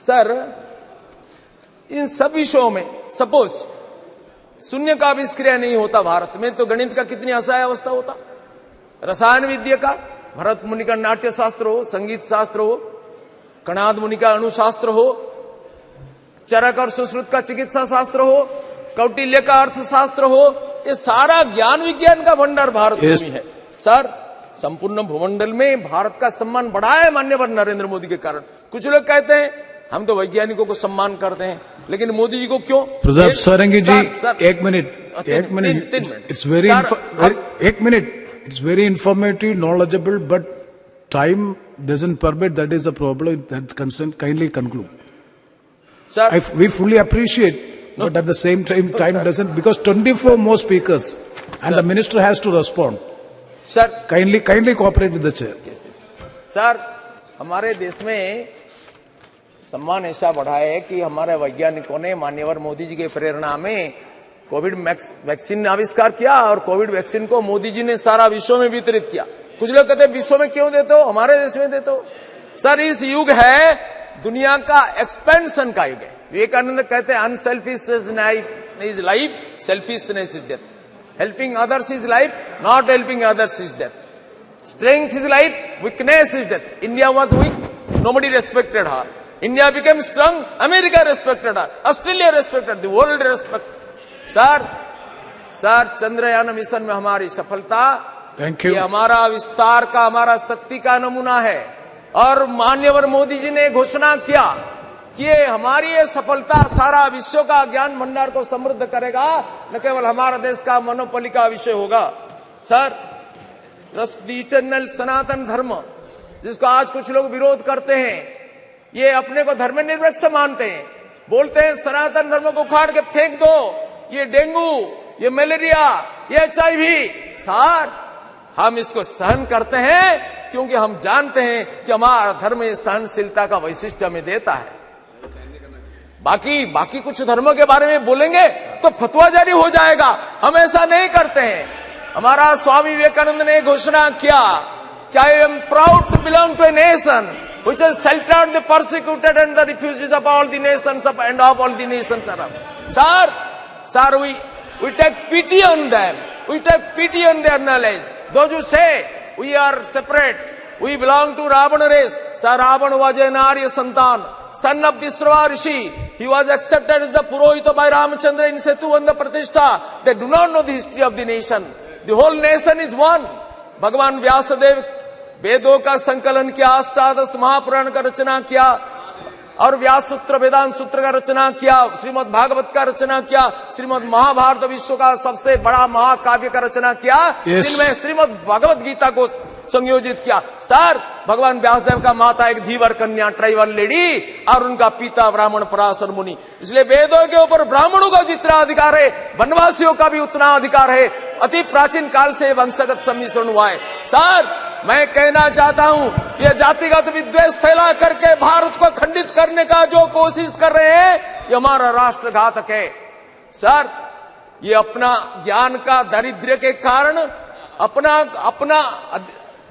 Sir, इन सब विषयों में सपोज शून्य का आविष्क्रिया नहीं होता भारत में, तो गणित का कितनी असहाय अवस्था होता। रसायन विद्या का, भरत मुनि का नाट्य शास्त्र हो, संगीत शास्त्र हो, कणाद मुनि का अणुशास्त्र हो, चरक और सुश्रुत का चिकित्सा शास्त्र हो, कौटिल्य का अर्थशास्त्र हो, ये सारा ज्ञान विज्ञान का भंडार भारत में है। सर, संपूर्ण भूमंडल में भारत का सम्मान बढ़ा है माननीय नरेंद्र मोदी के कारण। कुछ लोग कहते हैं हम तो वैज्ञानिकों को सम्मान करते हैं, लेकिन मोदी जी को क्यों? प्रताप सारंगी जी, एक मिनट, इट्स वेरी, एक minute, it's very informative, knowledgeable, but time doesn't permit, that is a problem, that concern, kindly conclude. Sir, we fully appreciate, but at the same time doesn't, because 24 more speakers and the minister has to respond. Sir, kindly cooperate with the chair. Yes. Sir, हमारे देश में सम्मान ऐसा बढ़ा है कि हमारे वैज्ञानिकों ने माननीय मोदी जी के प्रेरणा में कोविड वैक्सीन आविष्कार किया, और कोविड वैक्सीन को मोदी जी ने सारा विश्व में वितरित किया। कुछ लोग कहते हैं विश्व में क्यों देते हो, हमारे देश में देते हो। सर, इस युग है दुनिया का एक्सपेंशन का युग है। विवेकानंद कहते हैं unselfishness is life, selfishness is death. Helping others is life, not helping others is death. Strength is life, weakness is death. India was weak, nobody respected her. India became strong, America respected her, Australia respected, the world respect. Sir, Chandrayaan mission में हमारी सफलता, thank you, ये हमारा विस्तार का, हमारा शक्ति का नमूना है। और माननीय मोदी जी ने घोषणा किया कि ये हमारी ये सफलता सारा विश्व का ज्ञान भंडार को समृद्ध करेगा, न केवल हमारा देश का मोनोपोली का विषय होगा। सर, ट्रस्ट द इटर्नल सनातन धर्म, जिसको आज कुछ लोग विरोध करते हैं, ये अपने को धर्मनिरपेक्ष मानते हैं, बोलते हैं सनातन धर्म को उखाड़ के फेंक दो, ये डेंगू, ये मलेरिया, ये HIV। सर, हम इसको सहन करते हैं क्योंकि हम जानते हैं कि हमारा धर्म सहनशीलता का वैशिष्ट्य हमें देता है। बाकी कुछ धर्मों के बारे में बोलेंगे तो फतवा जारी हो जाएगा, हम ऐसा नहीं करते हैं। हमारा स्वामी विवेकानंद ने घोषणा किया कि I am proud to belong to a nation which has sheltered the persecuted and the refugees of all the nations of and of all the nations around. Sir, we take pity on them. We take pity on their knowledge. Those who say we are separate, we belong to Ravana race. Sir, Ravana was an Arya Santan, son of Vishrava Rishi. He was accepted as the Purohita by Ramachandra in Setu and the Pratishtha. They do not know the history of the nation. The whole nation is one. भगवान व्यासदेव वेदों का संकलन किया, अष्टादश महापुराण का रचना किया, और व्यास सूत्र वेदांत सूत्र का रचना किया, श्रीमद् भागवत का रचना किया, श्रीमद् महाभारत विश्व का सबसे बड़ा महाकाव्य का रचना किया, जिनमें श्रीमद् भगवत गीता को संयोजित किया। सर, भगवान व्यासदेव का माता एक धीवर कन्या, ट्राइबल लेडी, और उनका पिता ब्राह्मण पराशर मुनि। इसलिए वेदों के ऊपर ब्राह्मणों का जितना अधिकार है, वनवासियों का भी उतना अधिकार है। अति प्राचीन काल से वंशगत सम्मिश्रण हुआ है। सर, मैं कहना चाहता हूं, ये जातिगत विद्वेष फैला करके भारत को खंडित करने का जो कोशिश कर रहे हैं, ये हमारा राष्ट्रघातक है। सर, ये अपना ज्ञान का दारिद्र्य के कारण अपना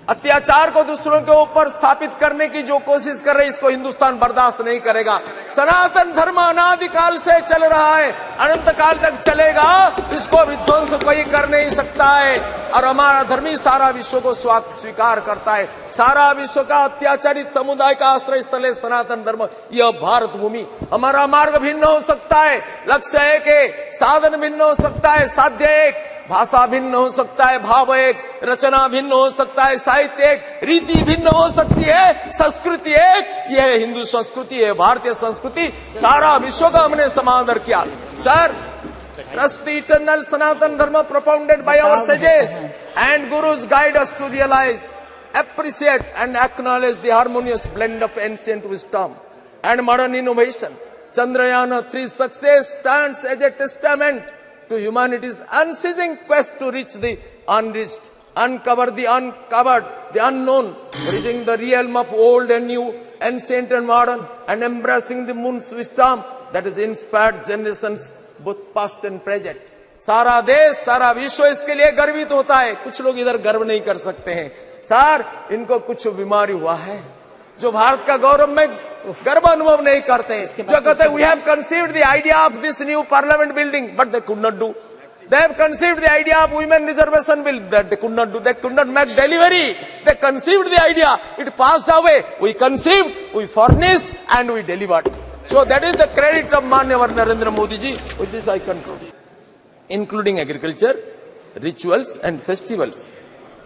अत्याचार को दूसरों के ऊपर स्थापित करने की जो कोशिश कर रहे हैं, इसको हिंदुस्तान बर्दाश्त नहीं करेगा। सनातन धर्म अनादिकाल से चल रहा है, अनंत काल तक चलेगा, इसको विध्वंस कोई कर नहीं सकता है। और हमारा धर्म ही सारा विश्व को स्वीकार करता है। सारा विश्व का अत्याचारित समुदाय का आश्रय स्थल है सनातन धर्म, यह भारत भूमि। हमारा मार्ग भिन्न हो सकता है, लक्ष्य एक है, साधन भिन्न हो सकता है, साध्य एक, भाषा भिन्न हो सकता है, भाव एक, रचना भिन्न हो सकता है, साहित्य एक, रीति भिन्न हो सकती है, संस्कृति एक। यह हिंदू संस्कृति है, भारतीय संस्कृति, सारा विश्व का हमने समादर किया। Sir, trust the eternal Sanatan Dharma propounded by our sages and gurus guide us to realize, appreciate and acknowledge the harmonious blend of ancient wisdom and modern innovation. Chandrayaan-3's success stands as a testament to humanity's unceasing quest to reach the unreached, uncover the uncovered, the unknown, bridging the realm of old and new, ancient and modern, and embracing the moon's wisdom that has inspired generations both past and present. सारा देश, सारा विश्व इसके लिए गर्वित होता है। कुछ लोग इधर गर्व नहीं कर सकते हैं। सर, इनको कुछ बीमारी हुआ है, जो भारत का गौरव में गर्व अनुभव नहीं करते, जो कहते हैं we have conceived the idea of this new parliament building but they could not do. They have conceived the idea of women reservation bill that they could not do. They could not make delivery. They conceived the idea. It passed away. We conceived, we furnished, and we delivered. So that is the credit of Manyavad Narendra Modi ji. With this I conclude. Including agriculture, rituals and festivals.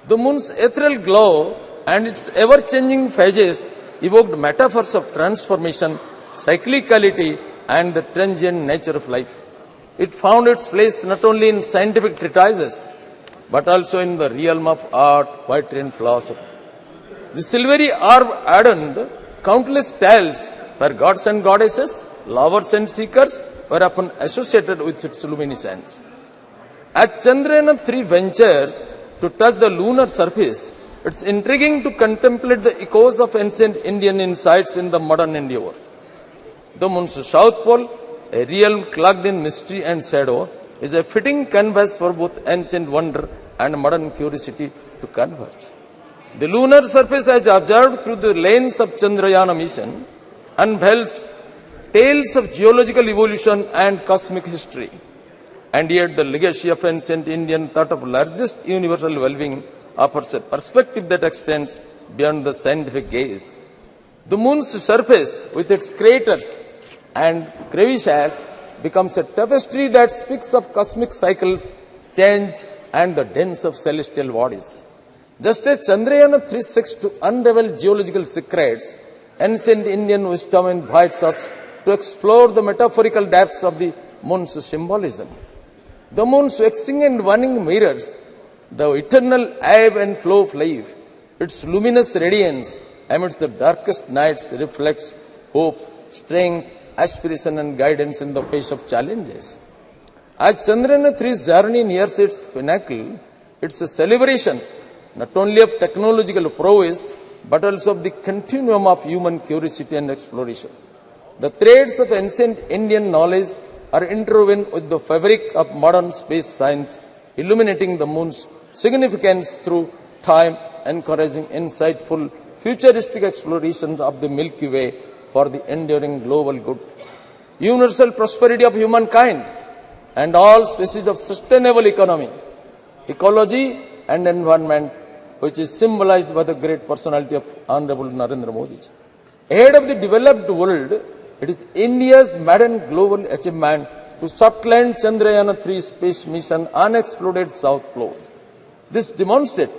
The moon's ethereal glow and its ever-changing phases evoked metaphors of transformation, cyclicality, and the transient nature of life. It found its place not only in scientific treatises, but also in the realm of art, poetry, and philosophy. The silvery orb adorned countless tales where gods and goddesses, lovers and seekers were often associated with its luminescence. As Chandrayaan-3 ventures to touch the lunar surface, it's intriguing to contemplate the echoes of ancient Indian insights in the modern endeavor. The moon's south pole, a realm clogged in mystery and shadow, is a fitting canvas for both ancient wonder and modern curiosity to converge. The lunar surface, as observed through the lens of Chandrayaan mission, unveils tales of geological evolution and cosmic history. And yet the legacy of ancient Indian thought of largest universal well-being offers a perspective that extends beyond the scientific gaze. The moon's surface, with its craters and crevices, becomes a tapestry that speaks of cosmic cycles, change, and the dance of celestial bodies. Just as Chandrayaan-3 seeks to unravel geological secrets, ancient Indian wisdom invites us to explore the metaphorical depths of the moon's symbolism. The moon's waxing and waning mirrors the eternal ebb and flow of life. Its luminous radiance amidst the darkest nights reflects hope, strength, aspiration and guidance in the face of challenges. As Chandrayaan-3's journey nears its pinnacle, it's a celebration not only of technological prowess but also of the continuum of human curiosity and exploration. The threads of ancient Indian knowledge are interwoven with the fabric of modern space science, illuminating the moon's significance through time, encouraging insightful, futuristic explorations of the Milky Way for the enduring global good, universal prosperity of humankind, and all species of sustainable economy, ecology, and environment, which is symbolized by the great personality of Honorable Narendra Modi. Ahead of the developed world, it is India's maiden global achievement to soft land Chandrayaan-3 space mission unexploded south pole. This demonstrates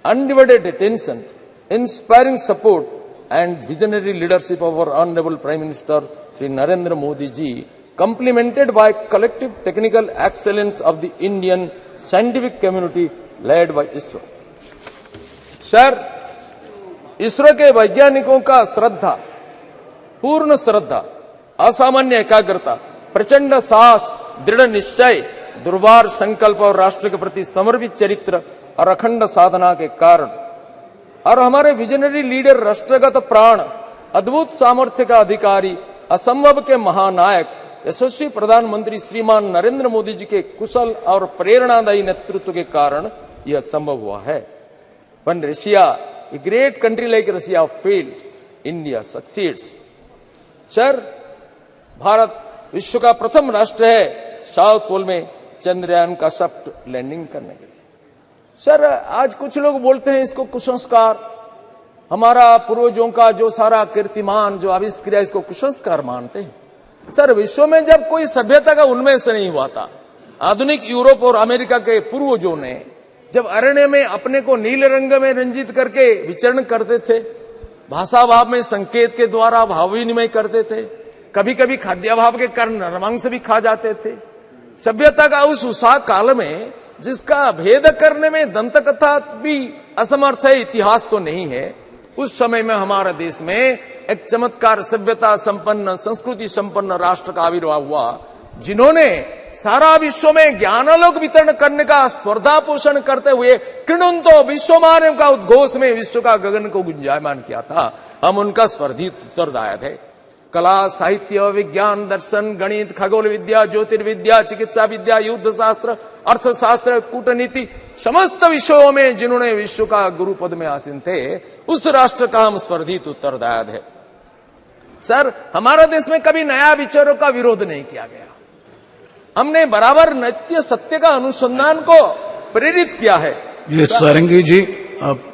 undivided attention, inspiring support, and visionary leadership of our Honorable Prime Minister Sri Narendra Modi ji, complemented by collective technical excellence of the Indian scientific community led by ISRO. Sir, ISRO के वैज्ञानिकों का श्रद्धा, पूर्ण श्रद्धा, असामान्य एकाग्रता, प्रचंड साहस, दृढ़ निश्चय, दुर्वार संकल्प और राष्ट्र के प्रति समर्पित चरित्र और अखंड साधना के कारण और हमारे विजनरी लीडर, राष्ट्रगत प्राण, अद्भुत सामर्थ्य का अधिकारी, असंभव के महानायक, यशस्वी प्रधानमंत्री श्रीमान नरेंद्र मोदी जी के कुशल और प्रेरणादायी नेतृत्व के कारण यह संभव हुआ है. When Russia, a great country like Russia, failed, India succeeds. Sir, Bharat विश्व का प्रथम राष्ट्र है साउथ पोल में चंद्रयान का सॉफ्ट लैंडिंग करने के लिए. सर, आज कुछ लोग बोलते हैं इसको कुसंस्कार, हमारा पूर्वजों का जो सारा कीर्तिमान, जो आविष्कार, इसको कुसंस्कार मानते हैं. सर, विश्व में जब कोई सभ्यता का उन्मेष नहीं हुआ था, आधुनिक यूरोप और अमेरिका के पूर्वजों ने जब अरण्य में अपने को नीले रंग में रंजित करके विचरण करते थे, भाषा भाव में संकेत के द्वारा भाव विनिमय करते थे, कभी कभी खाद्याभाव के कारण नरमांस भी खा जाते थे. सभ्यता का उस उषा काल में जिसका भेद करने में दंत कथा भी असमर्थ है, इतिहास तो नहीं है, उस समय में हमारे देश में एक चमत्कार सभ्यता संपन्न, संस्कृति संपन्न राष्ट्र का आविर्भाव हुआ, जिन्होंने सारा विश्व में ज्ञानालोक वितरण करने का स्पर्धा पोषण करते हुए कृणुंतो विश्वमानव का उद्घोष में विश्व का गगन को गुंजायमान किया था. हम उनका स्पर्धी उत्तरदायी थे. कला, साहित्य, विज्ञान, दर्शन, गणित, खगोल विद्या, ज्योतिर्विद्या, चिकित्सा विद्या, युद्ध शास्त्र, अर्थशास्त्र, कूटनीति, समस्त विषयों में जिन्होंने विश्व का गुरु पद में आसीन थे, उस राष्ट्र का हम स्पर्धित उत्तरदायी है। सर, हमारा देश में कभी नया विचारों का विरोध नहीं किया गया। हमने बराबर नित्य सत्य का अनुसंधान को प्रेरित किया है। ये सारंगी जी, आप